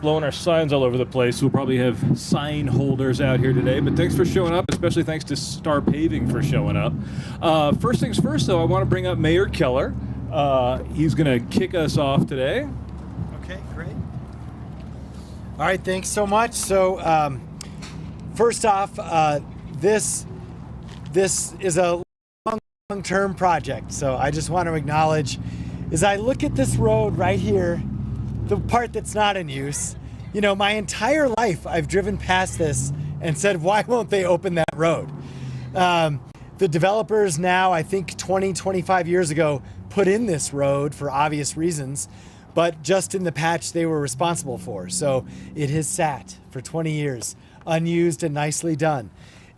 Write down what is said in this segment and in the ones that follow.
blowing our signs all over the place. We'll probably have sign holders out here today, but thanks for showing up, especially thanks to Star Paving for showing up. First things first, though, I want to bring up Mayor Keller. He's going to kick us off today. Okay, great. All right, thanks so much. So, first off, this is a long-term project. So I just want to acknowledge, as I look at this road right here, the part that's not in use, you know, my entire life I've driven past this and said, why won't they open that road? The developers now, I think 25 years ago, put in this road for obvious reasons, but just in the patch they were responsible for. So it has sat for 20 years, unused and nicely done.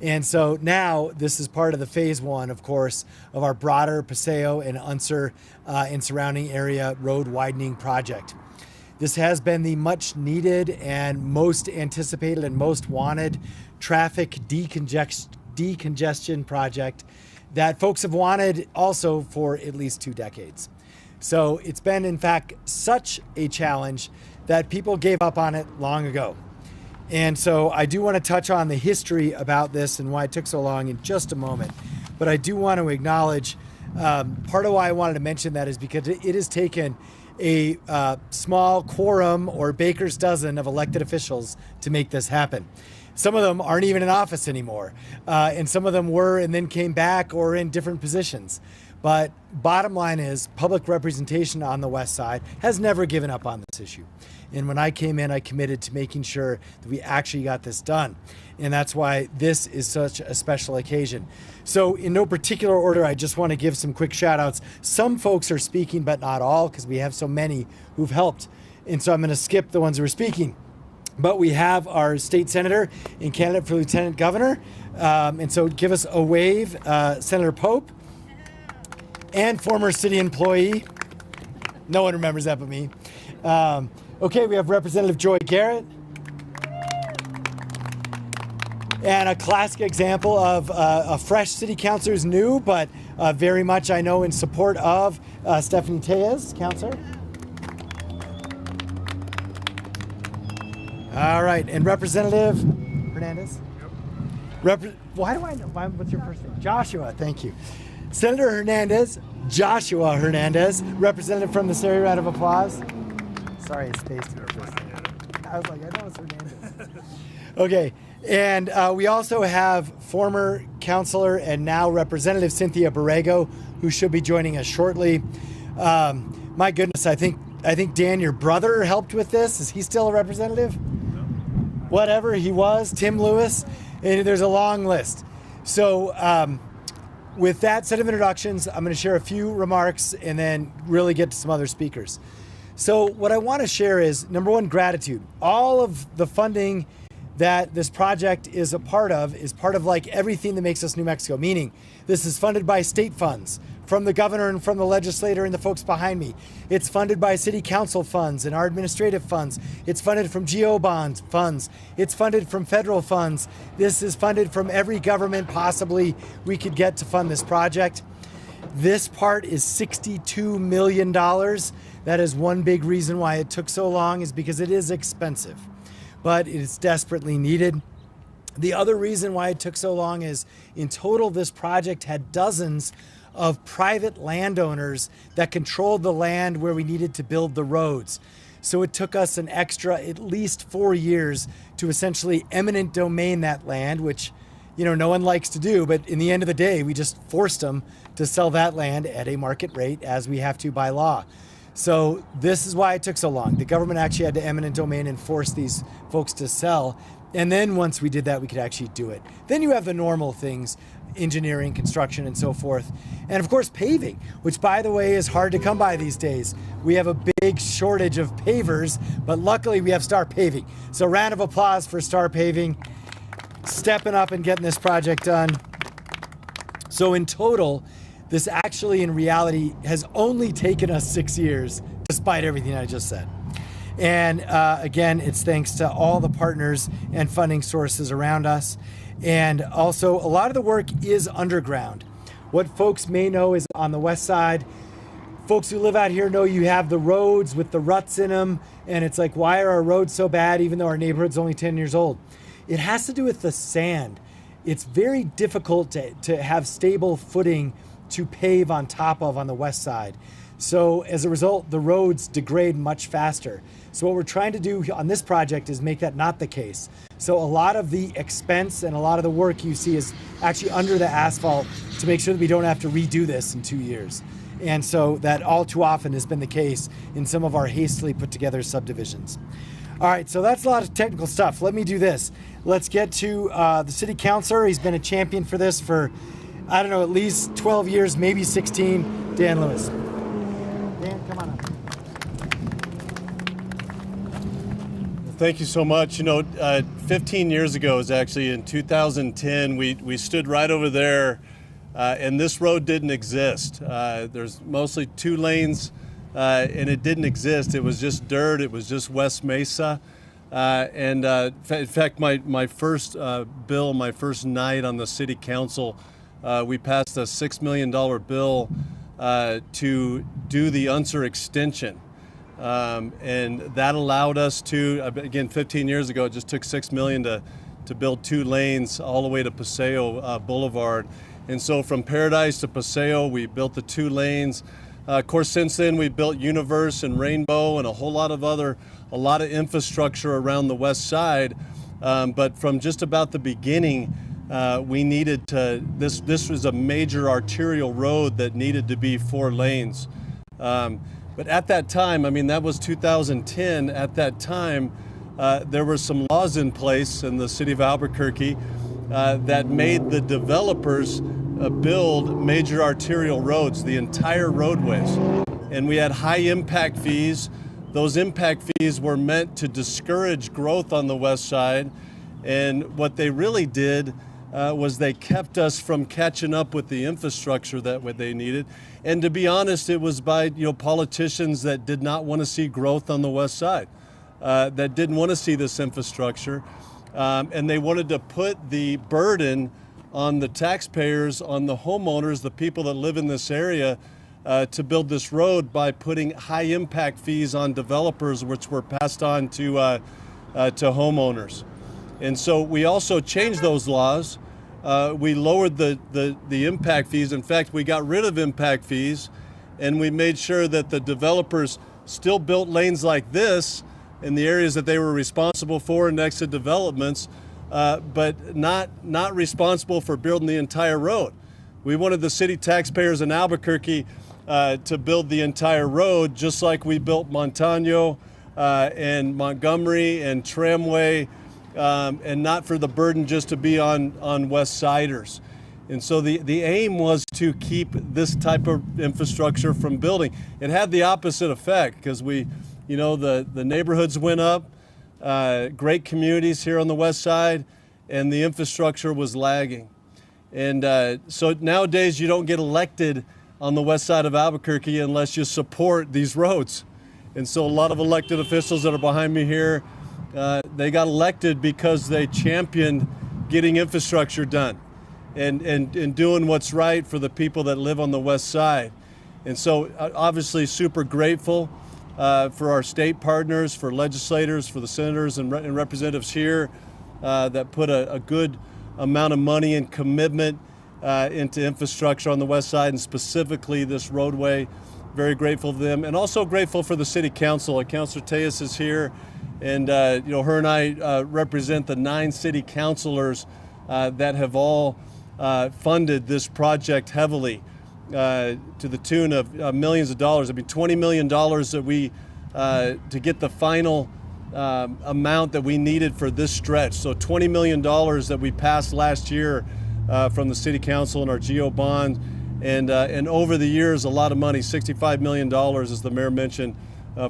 And so now this is part of the phase one, of course, of our broader Paseo and Unser and surrounding area road widening project. This has been the much needed and most anticipated and most wanted traffic decongestion project that folks have wanted also for at least 2 decades. So it's been, in fact, such a challenge that people gave up on it long ago. And so I do want to touch on the history about this and why it took so long in just a moment. But I do want to acknowledge part of why I wanted to mention that is because it has taken a small quorum or baker's dozen of elected officials to make this happen. Some of them aren't even in office anymore, and some of them were and then came back or in different positions. But bottom line is, public representation on the west side has never given up on this issue. And when I came in, I committed to making sure that we actually got this done. And that's why this is such a special occasion. So in no particular order, I just want to give some quick shout outs. Some folks are speaking, but not all, because we have so many who've helped. And so I'm going to skip the ones who are speaking. But we have our state senator and candidate for lieutenant governor. And so give us a wave, Senator Pope, and former city employee. No one remembers that but me. Okay, we have Representative Joy Garrett. And a classic example of a fresh city councilor who's new, but very much I know in support of Stephanie Tejas, councilor. All right, and Representative Hernandez? Yep. Why do I know? What's your first name? Joshua, thank you. Senator Hernandez, Joshua Hernandez, representative from this area, round of applause. Sorry, I spaced your first name. I was like, I know it's Hernandez. Okay, and we also have former councilor and now Representative Cynthia Borrego, who should be joining us shortly. My goodness, I think Dan, your brother, helped with this. Is he still a representative? No. Whatever he was, Tim Lewis, and there's a long list. So with that set of introductions, I'm going to share a few remarks and then really get to some other speakers. So what I want to share is, number one, gratitude. All of the funding that this project is a part of is part of like everything that makes us New Mexico, meaning this is funded by state funds, from the governor and from the legislator and the folks behind me. It's funded by city council funds and our administrative funds. It's funded from GO bond funds. It's funded from federal funds. This is funded from every government possibly we could get to fund this project. This part is $62 million. That is one big reason why it took so long, is because it is expensive, but it is desperately needed. The other reason why it took so long is, in total, this project had dozens of private landowners that controlled the land where we needed to build the roads. So it took us an extra at least 4 years to essentially eminent domain that land, which, you know, no one likes to do, but in the end of the day, we just forced them to sell that land at a market rate, as we have to by law. So this is why it took so long. The government actually had to eminent domain and force these folks to sell. And then once we did that, we could actually do it. Then you have the normal things, engineering, construction, and so forth. And of course, paving, which, by the way, is hard to come by these days. We have a big shortage of pavers, but luckily we have Star Paving. So round of applause for Star Paving, stepping up and getting this project done. So in total, this actually in reality has only taken us 6 years, despite everything I just said. And again, it's thanks to all the partners and funding sources around us. And also, a lot of the work is underground. What folks may know is on the west side, folks who live out here know you have the roads with the ruts in them, and it's like, why are our roads so bad even though our neighborhood's only 10 years old? It has to do with the sand. It's very difficult to have stable footing to pave on top of on the west side. So as a result, the roads degrade much faster. So what we're trying to do on this project is make that not the case. So a lot of the expense and a lot of the work you see is actually under the asphalt to make sure that we don't have to redo this in 2 years. And so that all too often has been the case in some of our hastily put together subdivisions. All right, so that's a lot of technical stuff. Let me do this. Let's get to the city councilor. He's been a champion for this for, I don't know, at least 12 years, maybe 16, Dan Lewis. Dan, come on up. Thank you so much. 15 years ago is actually in 2010, we stood right over there and this road didn't exist. There's mostly 2 lanes and it didn't exist. It was just dirt. It was just West Mesa. In fact, my first bill, my first night on the city council, we passed a $6 million bill to do the Unser extension. And that allowed us to, again, 15 years ago, it just took $6 million to build 2 lanes all the way to Paseo Boulevard. And so from Paradise to Paseo, we built the 2 lanes. Of course, since then, we built Universe and Rainbow and a whole lot of a lot of infrastructure around the west side. But from just about the beginning, we needed to, this was a major arterial road that needed to be 4 lanes. But at that time, I mean, that was 2010. At that time, there were some laws in place in the city of Albuquerque that made the developers build major arterial roads, the entire roadways. And we had high impact fees. Those impact fees were meant to discourage growth on the west side. And what they really did was they kept us from catching up with the infrastructure that what they needed. And to be honest, it was by politicians that did not want to see growth on the west side, that didn't want to see this infrastructure. And they wanted to put the burden on the taxpayers, on the homeowners, the people that live in this area, to build this road by putting high impact fees on developers, which were passed on to homeowners. And so we also changed those laws. We lowered the impact fees. In fact, we got rid of impact fees, and we made sure that the developers still built lanes like this in the areas that they were responsible for next to developments, but not responsible for building the entire road. We wanted the city taxpayers in Albuquerque to build the entire road, just like we built Montano and Montgomery and Tramway, and not for the burden just to be on West Siders. And so the aim was to keep this type of infrastructure from building. It had the opposite effect because the neighborhoods went up, great communities here on the west side, and the infrastructure was lagging. And so nowadays you don't get elected on the west side of Albuquerque unless you support these roads. And so a lot of elected officials that are behind me here, they got elected because they championed getting infrastructure done and doing what's right for the people that live on the west side. And so obviously super grateful for our state partners, for legislators, for the senators and representatives here that put a good amount of money and commitment into infrastructure on the west side, and specifically this roadway. Very grateful to them, and also grateful for the city council. Councilor Tejas is here, and her and I represent the 9 city councilors that have all funded this project heavily to the tune of millions of dollars. I mean, $20 million that we to get the final amount that we needed for this stretch. So $20 million that we passed last year from the city council and our GO bond. And over the years, a lot of money, $65 million, as the mayor mentioned,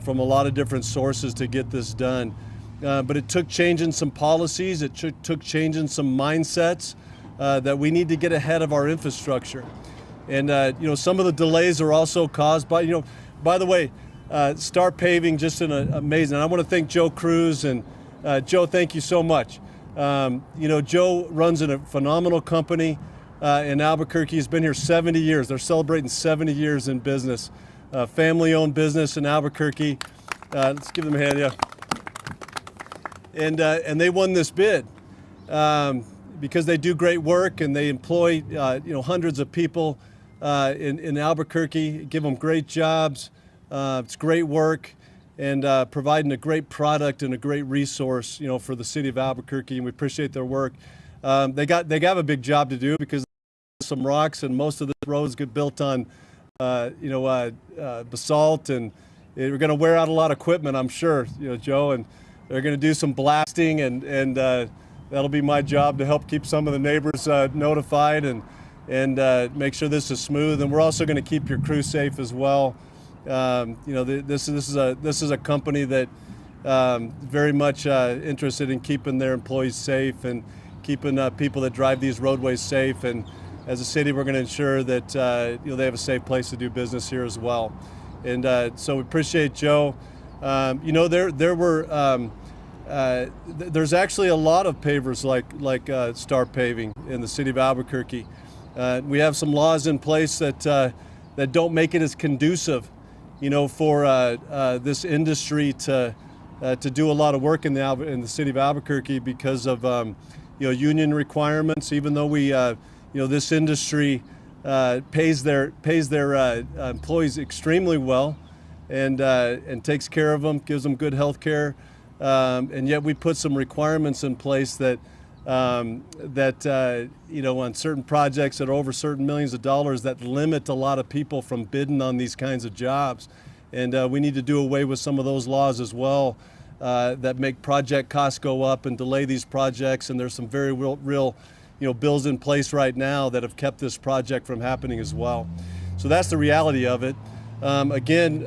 from a lot of different sources to get this done. But it took changing some policies, it took changing some mindsets that we need to get ahead of our infrastructure. And some of the delays are also caused by, by the way, Star Paving, just amazing. And I want to thank Joe Cruz, and Joe, thank you so much. Joe runs a phenomenal company in Albuquerque. He's been here 70 years. They're celebrating 70 years in business. family-owned business in Albuquerque. Let's give them a hand, yeah. And they won this bid because they do great work and they employ hundreds of people in Albuquerque, give them great jobs. It's great work and providing a great product and a great resource, for the city of Albuquerque, and we appreciate their work. They got a big job to do because some rocks and most of the roads get built on basalt, and we're going to wear out a lot of equipment, I'm sure, Joe, and they're going to do some blasting, and that'll be my job to help keep some of the neighbors notified and make sure this is smooth. And we're also going to keep your crew safe as well. This is a company that very much interested in keeping their employees safe and keeping people that drive these roadways safe. And as a city, we're going to ensure that they have a safe place to do business here as well. And so we appreciate Joe. There's actually a lot of pavers like Star Paving in the city of Albuquerque. We have some laws in place that don't make it as conducive, for this industry to do a lot of work in the city of Albuquerque because of union requirements. Even though we this industry pays their employees extremely well and takes care of them, gives them good health care. And yet we put some requirements in place that on certain projects that are over certain millions of dollars that limit a lot of people from bidding on these kinds of jobs. And we need to do away with some of those laws as well that make project costs go up and delay these projects. And there's some very real bills in place right now that have kept this project from happening as well. So that's the reality of it. Again,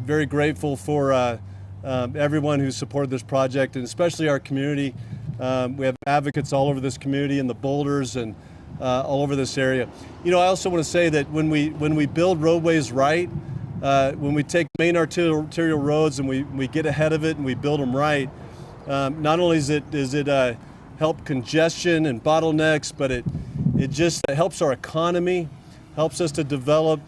very grateful for everyone who supported this project, and especially our community. We have advocates all over this community in the Boulders and all over this area. I also want to say that when we build roadways right, when we take main arterial roads and we get ahead of it and we build them right, not only does it help congestion and bottlenecks, but it just helps our economy, helps us to develop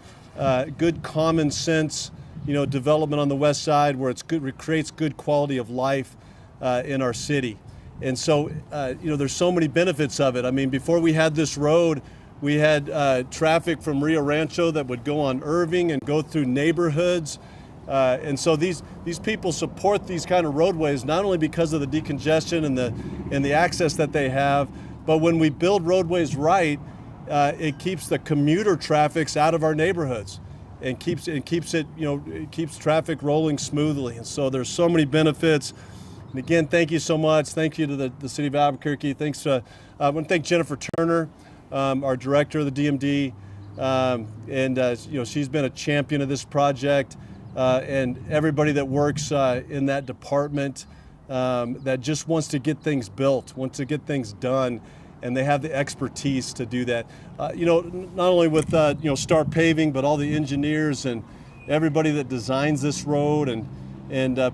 good common sense development on the west side where it creates good quality of life in our city. And so, there's so many benefits of it. I mean, before we had this road, we had traffic from Rio Rancho that would go on Irving and go through neighborhoods. And so these people support these kind of roadways, not only because of the decongestion and the access that they have, but when we build roadways right, it keeps the commuter traffics out of our neighborhoods. And keeps traffic rolling smoothly. And so there's so many benefits. And again, thank you so much. Thank you to the city of Albuquerque. I want to thank Jennifer Turner, our director of the DMD. She's been a champion of this project, and everybody that works in that department that just wants to get things built, wants to get things done. And they have the expertise to do that. Not only with Star Paving, but all the engineers and everybody that designs this road and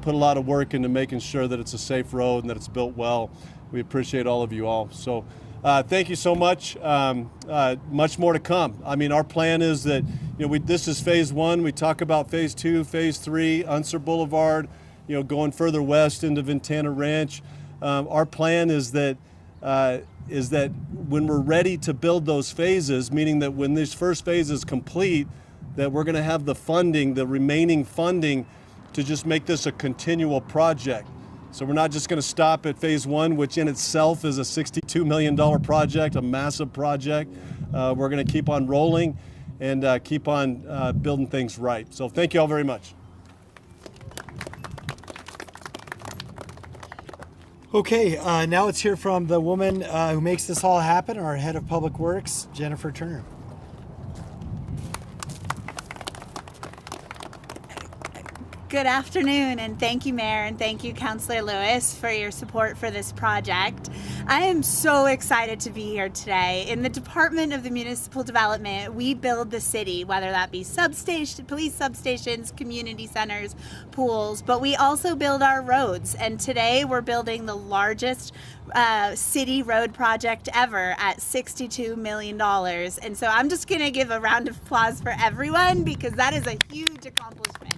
put a lot of work into making sure that it's a safe road and that it's built well. We appreciate all of you all. So thank you so much. Much more to come. I mean, our plan is that this is phase one. We talk about phase two, phase three, Unser Boulevard, going further west into Ventana Ranch. Our plan is that when we're ready to build those phases, meaning that when this first phase is complete, that we're going to have the funding, the remaining funding, to just make this a continual project. So we're not just going to stop at phase one, which in itself is a $62 million project, a massive project. We're going to keep on rolling and keep on building things right. So thank you all very much. Okay, now let's hear from the woman who makes this all happen, our head of public works, Jennifer Turner. Good afternoon, and thank you, Mayor, and thank you, Councilor Lewis, for your support for this project. I am so excited to be here today. In the Department of the Municipal Development, we build the city, whether that be police substations, community centers, pools, but we also build our roads. And today we're building the largest city road project ever at $62 million. And so I'm just going to give a round of applause for everyone because that is a huge accomplishment.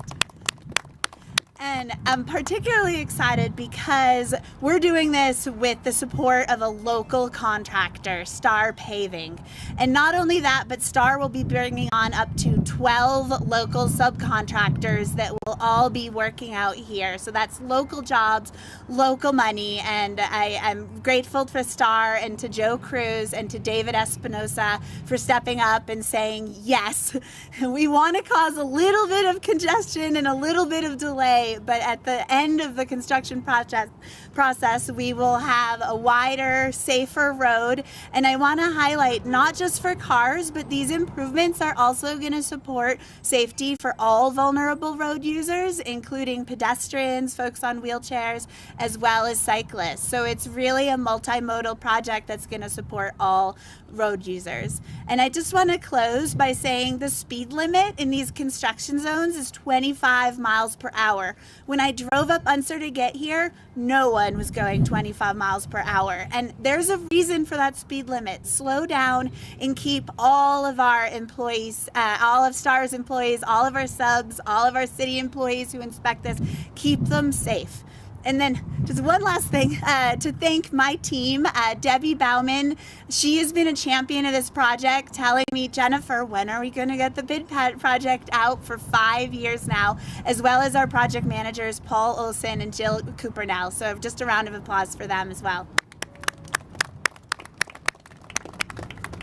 And I'm particularly excited because we're doing this with the support of a local contractor, Star Paving. And not only that, but Star will be bringing on up to 12 local subcontractors that will all be working out here. So that's local jobs, local money. And I'm grateful for Star and to Joe Cruz and to David Espinosa for stepping up and saying, yes, we want to cause a little bit of congestion and a little bit of delay. But at the end of the construction process, we will have a wider, safer road. And I want to highlight not just for cars, but these improvements are also going to support safety for all vulnerable road users, including pedestrians, folks on wheelchairs, as well as cyclists. So it's really a multimodal project that's going to support all road users. And I just want to close by saying the speed limit in these construction zones is 25 miles per hour. When I drove up Unser to get here, no one was going 25 miles per hour. And there's a reason for that speed limit. Slow down and keep all of our employees, all of Star's employees, all of our subs, all of our city employees who inspect this, keep them safe. And then just one last thing to thank my team, Debbie Bauman. She has been a champion of this project, telling me, Jennifer, when are we going to get the bid project out for 5 years now, as well as our project managers, Paul Olson and Jill Coopernell. So just a round of applause for them as well.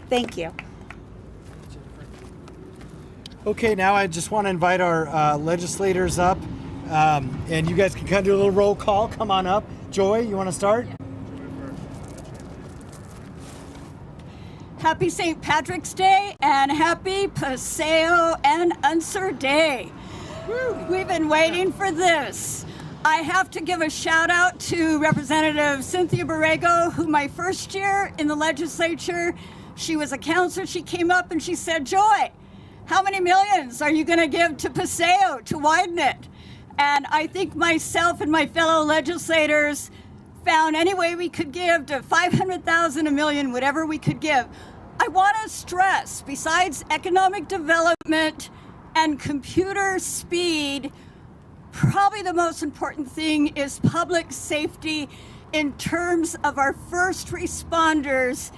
Thank you. Okay, now I just want to invite our legislators up. And you guys can kind of do a little roll call. Come on up. Joy, you want to start? Happy St. Patrick's Day and happy Paseo and Unser Day. We've been waiting for this. I have to give a shout out to Representative Cynthia Borrego, who my first year in the legislature, she was a counselor. She came up and she said, Joy, how many millions are you going to give to Paseo to widen it? And I think myself and my fellow legislators found any way we could give to 500,000, a million, whatever we could give. I want to stress, besides economic development and computer speed, probably the most important thing is public safety in terms of our first responders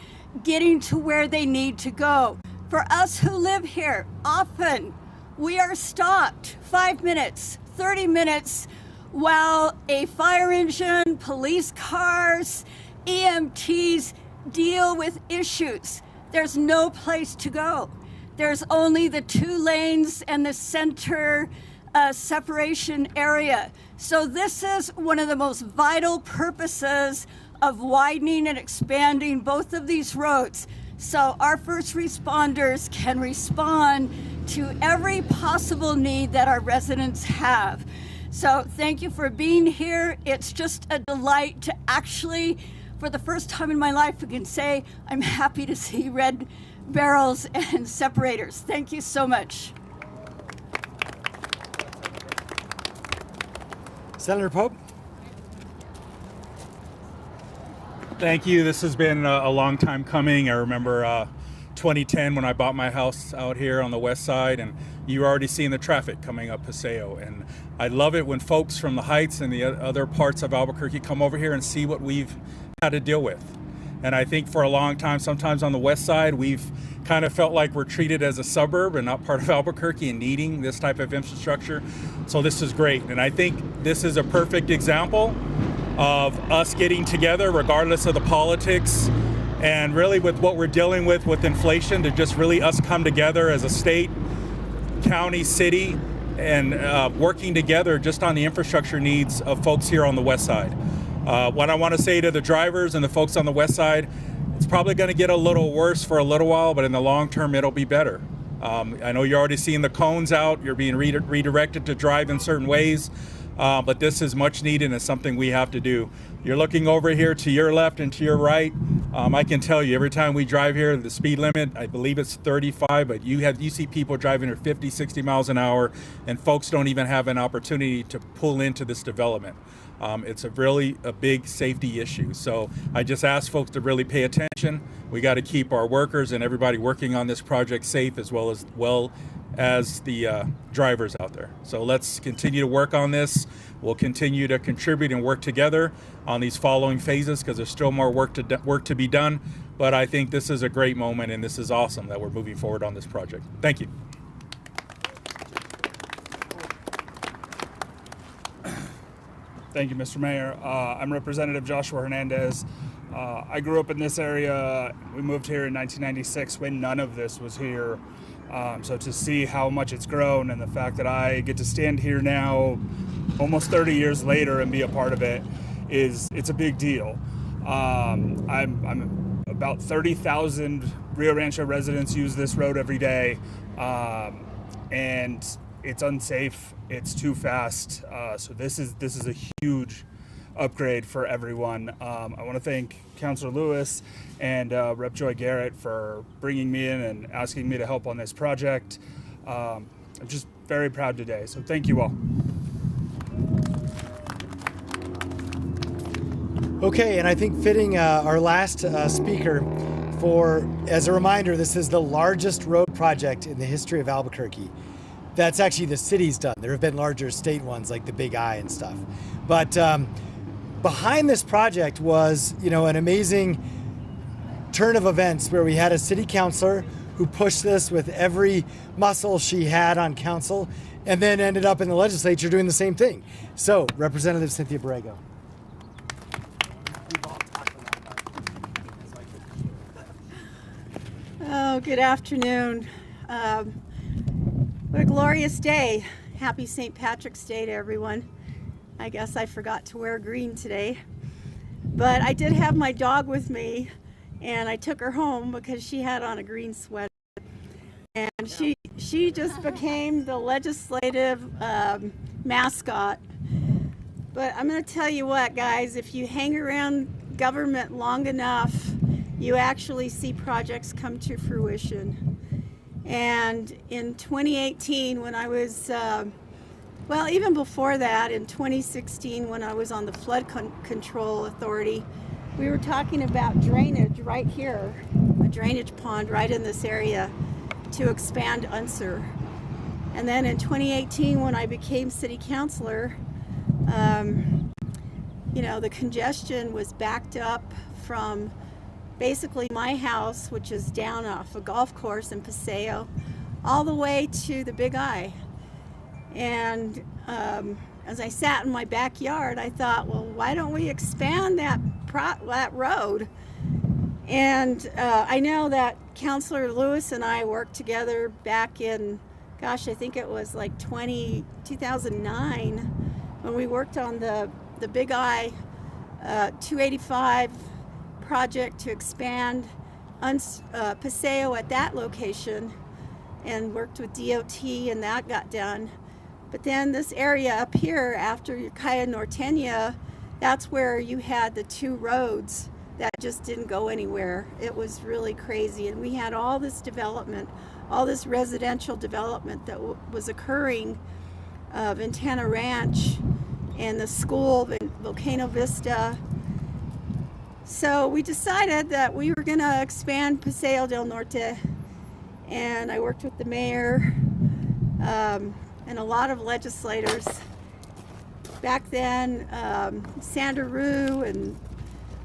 getting to where they need to go. For us who live here, often we are stopped 5 minutes, 30 minutes while a fire engine, police cars, EMTs deal with issues. There's no place to go. There's only the 2 lanes and the center separation area. So this is one of the most vital purposes of widening and expanding both of these roads. So our first responders can respond to every possible need that our residents have. So thank you for being here. It's just a delight to actually, for the first time in my life, I can say I'm happy to see red barrels and separators. Thank you so much. Senator Pope. Thank you. This has been a long time coming. I remember 2010 when I bought my house out here on the west side, and you were already seeing the traffic coming up Paseo. And I love it when folks from the Heights and the other parts of Albuquerque come over here and see what we've had to deal with. And I think for a long time, sometimes on the west side, we've kind of felt like we're treated as a suburb and not part of Albuquerque and needing this type of infrastructure. So this is great. And I think this is a perfect example of us getting together regardless of the politics, and really with what we're dealing with inflation, to just really us come together as a state, county, city, and working together just on the infrastructure needs of folks here on the west side. What I want to say to the drivers and the folks on the west side, it's probably going to get a little worse for a little while, but in the long term, it'll be better. I know you're already seeing the cones out. You're being redirected to drive in certain ways. but this is much needed and something we have to do. You're looking over here to your left and to your right. I can tell you every time we drive here, the speed limit, I believe it's 35, but you see people driving at 50, 60 miles an hour, and folks don't even have an opportunity to pull into this development. It's a big safety issue. So I just ask folks to really pay attention. We got to keep our workers and everybody working on this project safe, as well as the drivers out there. So let's continue to work on this. We'll continue to contribute and work together on these following phases, because there's still more work to be done. But I think this is a great moment, and this is awesome that we're moving forward on this project. Thank you. Thank you, Mr. Mayor. I'm Representative Joshua Hernandez. I grew up in this area. We moved here in 1996 when none of this was here. So to see how much it's grown, and the fact that I get to stand here now almost 30 years later and be a part of it, it's a big deal. I'm about 30,000 Rio Rancho residents use this road every day, and it's unsafe. It's too fast. So this is a huge upgrade for everyone. I want to thank Councilor Lewis and Rep. Joy Garrett for bringing me in and asking me to help on this project. I'm just very proud today. So thank you all. Okay, and I think fitting our last speaker as a reminder, this is the largest road project in the history of Albuquerque. That's actually the city's done. There have been larger state ones like the Big I and stuff. But behind this project was, an amazing turn of events where we had a city councilor who pushed this with every muscle she had on council, and then ended up in the legislature doing the same thing. So, Representative Cynthia Borrego. Oh, good afternoon. What a glorious day. Happy St. Patrick's Day to everyone. I guess I forgot to wear green today. But I did have my dog with me, and I took her home because she had on a green sweater. And she just became the legislative mascot. But I'm going to tell you what, guys, if you hang around government long enough, you actually see projects come to fruition. And in 2018, when I was, even before that, in 2016, when I was on the Flood Control Authority, we were talking about drainage right here, a drainage pond right in this area to expand Unser. And then in 2018, when I became city councilor, the congestion was backed up from basically my house, which is down off a golf course in Paseo, all the way to the Big I. And as I sat in my backyard, I thought, well, why don't we expand that road? And I know that Councilor Lewis and I worked together back in, I think it was like 2009, when we worked on the Big I 285 project to expand Paseo at that location, and worked with DOT, and that got done. But then this area up here after Calle Norteña, that's where you had the two roads that just didn't go anywhere. It was really crazy, and we had all this development, all this residential development that was occurring, Ventana Ranch and the school, Volcano Vista. So we decided that we were going to expand Paseo del Norte, and I worked with the mayor and a lot of legislators. Back then, Sandra Rue, and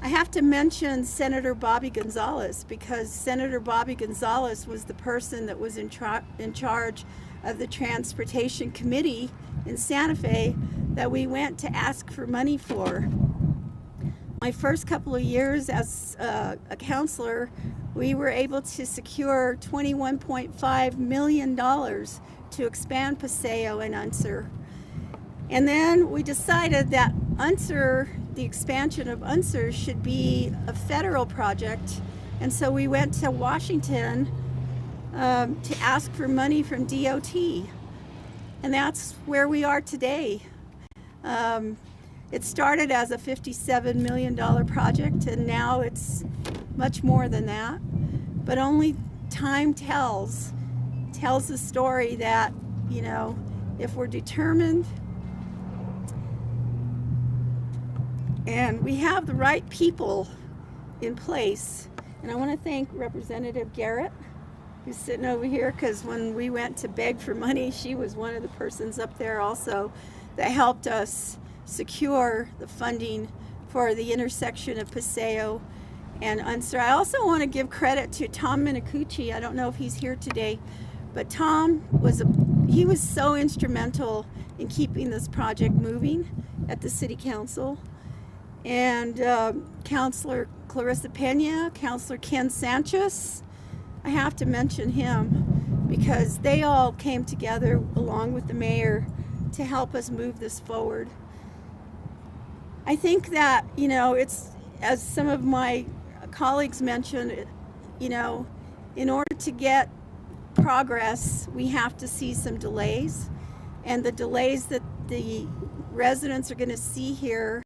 I have to mention Senator Bobby Gonzalez, because Senator Bobby Gonzalez was the person that was in charge of the Transportation Committee in Santa Fe that we went to ask for money for. My first couple of years as a counselor, we were able to secure $21.5 million to expand Paseo and Unser. And then we decided that Unser, the expansion of Unser, should be a federal project. And so we went to Washington to ask for money from DOT. And that's where we are today. It started as a $57 million project, and now it's much more than that. But only time tells the story that, you know, if we're determined and we have the right people in place. And I want to thank Representative Garrett, who's sitting over here, because when we went to beg for money, she was one of the persons up there also that helped us secure the funding for the intersection of Paseo and Unser. I also want to give credit to Tom Minicucci. I don't know if he's here today, but Tom was so instrumental in keeping this project moving at the City Council. And Councilor Clarissa Pena, Councilor Ken Sanchez, I have to mention him because they all came together along with the mayor to help us move this forward. I think that, you know, it's, as some of my colleagues mentioned, you know, in order to get progress, we have to see some delays. And the delays that the residents are going to see here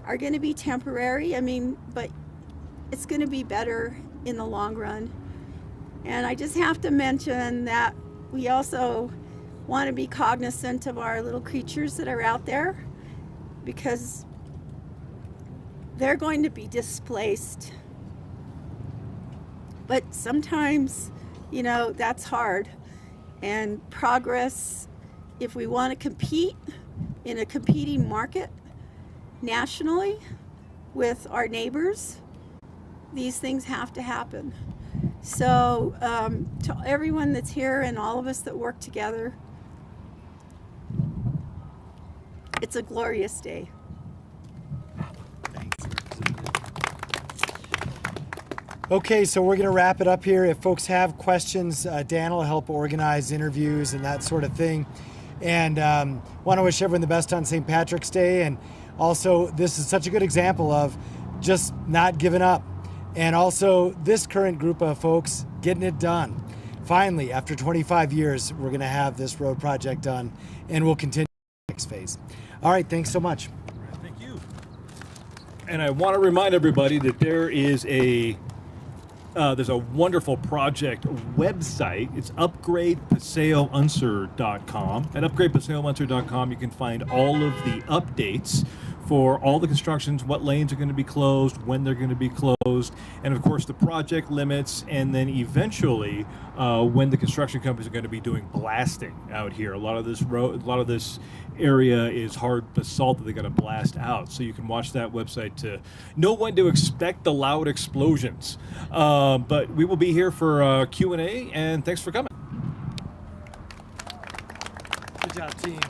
are going to be temporary. I mean, but it's going to be better in the long run. And I just have to mention that we also want to be cognizant of our little creatures that are out there, because they're going to be displaced. But sometimes, you know, that's hard. And progress, if we want to compete in a competing market nationally with our neighbors, these things have to happen. So to everyone that's here and all of us that work together, it's a glorious day. Okay, so we're going to wrap it up here. If folks have questions, Dan will help organize interviews and that sort of thing. And want to wish everyone the best on St. Patrick's Day. And also, this is such a good example of just not giving up. And also, this current group of folks getting it done. Finally, after 25 years, we're going to have this road project done, and we'll continue the next phase. All right, thanks so much. Thank you. And I want to remind everybody that there's a wonderful project website. It's upgradepaseounser.com. At upgradepaseounser.com, you can find all of the updates for all the constructions, what lanes are going to be closed, when they're going to be closed, and of course the project limits, and then eventually when the construction companies are going to be doing blasting out here. A lot of this area is hard basalt that they got to blast out, so you can watch that website to know when to expect the loud explosions. But we will be here for Q&A, and thanks for coming. Good job, team.